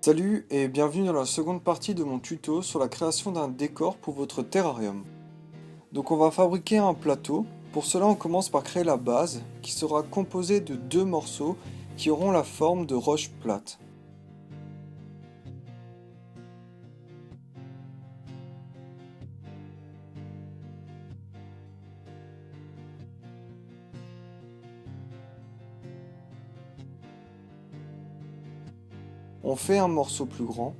Salut et bienvenue dans la seconde partie de mon tuto sur la création d'un décor pour votre terrarium. Donc on va fabriquer un plateau. Pour cela on commence par créer la base qui sera composée de deux morceaux qui auront la forme de roches plates. On fait un morceau plus grand.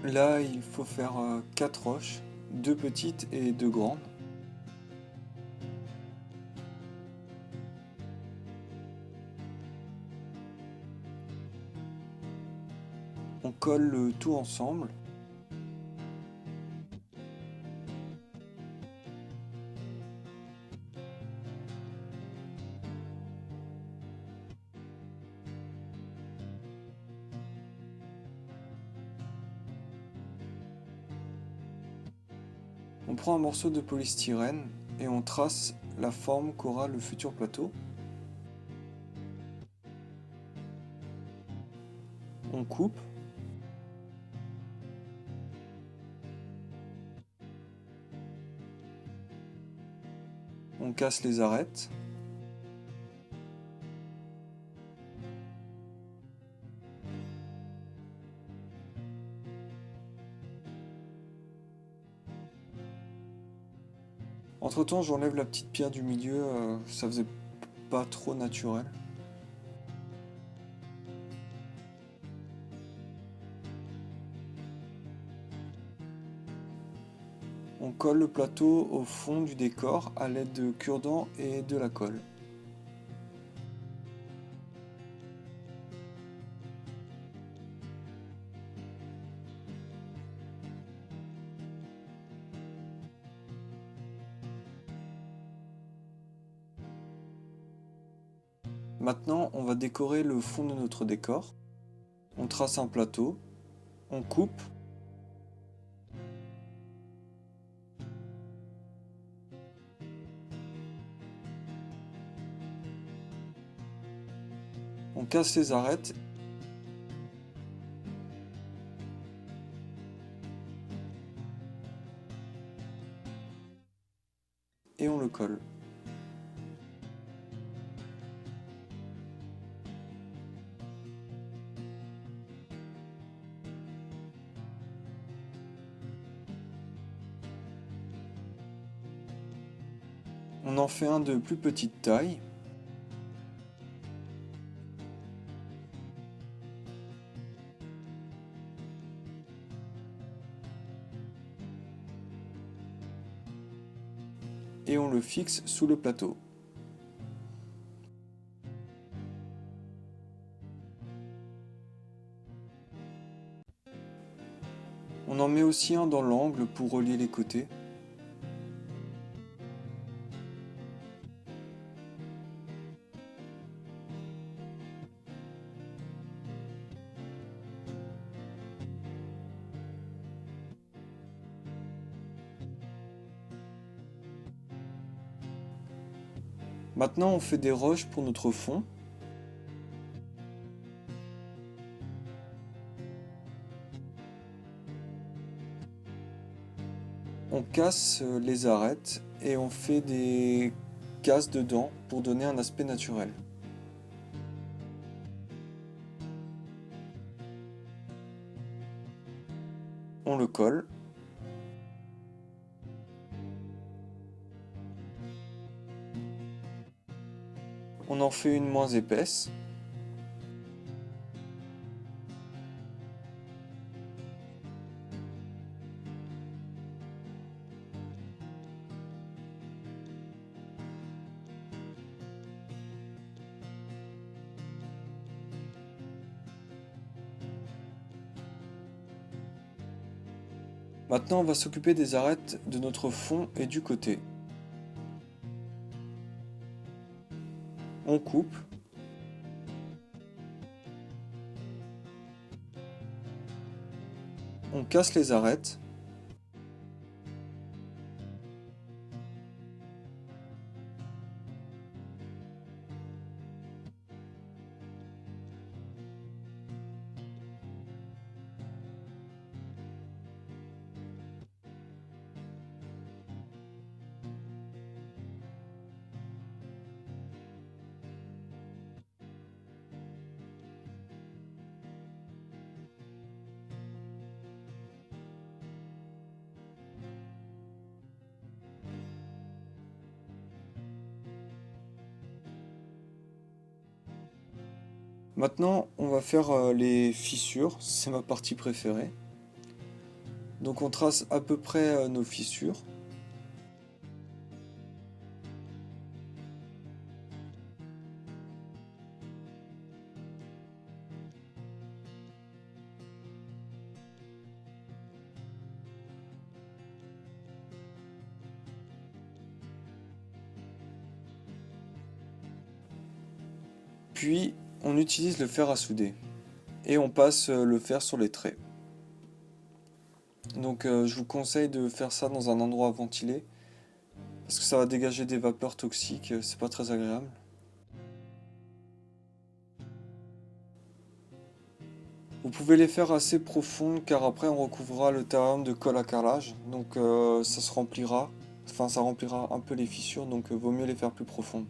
Là il faut faire quatre roches, deux petites et deux grandes. On colle le tout ensemble. On prend un morceau de polystyrène et on trace la forme qu'aura le futur plateau. On coupe. On casse les arêtes. Entre-temps, j'enlève la petite pierre du milieu, ça faisait pas trop naturel. On colle le plateau au fond du décor à l'aide de cure-dents et de la colle. Maintenant, on va décorer le fond de notre décor. On trace un plateau, on coupe, on casse les arêtes et on le colle. On en fait un de plus petite taille. Et on le fixe sous le plateau. On en met aussi un dans l'angle pour relier les côtés. Maintenant, on fait des roches pour notre fond. On casse les arêtes et on fait des cases dedans pour donner un aspect naturel. On le colle. On en fait une moins épaisse. Maintenant, on va s'occuper des arêtes de notre fond et du côté. On coupe. On casse les arêtes. Maintenant, on va faire les fissures, c'est ma partie préférée. Donc on trace à peu près nos fissures. Puis on utilise le fer à souder et on passe le fer sur les traits. Donc je vous conseille de faire ça dans un endroit ventilé parce que ça va dégager des vapeurs toxiques, c'est pas très agréable. Vous pouvez les faire assez profondes car après on recouvrira le terrarium de colle à carrelage, donc ça se remplira, enfin ça remplira un peu les fissures, donc vaut mieux les faire plus profondes.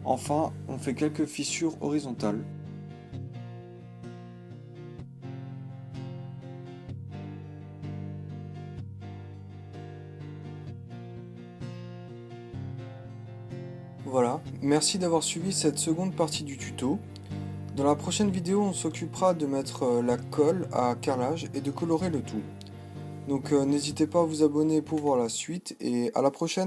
Enfin, on fait quelques fissures horizontales. Voilà, merci d'avoir suivi cette seconde partie du tuto. Dans la prochaine vidéo, on s'occupera de mettre la colle à carrelage et de colorer le tout. Donc n'hésitez pas à vous abonner pour voir la suite et à la prochaine.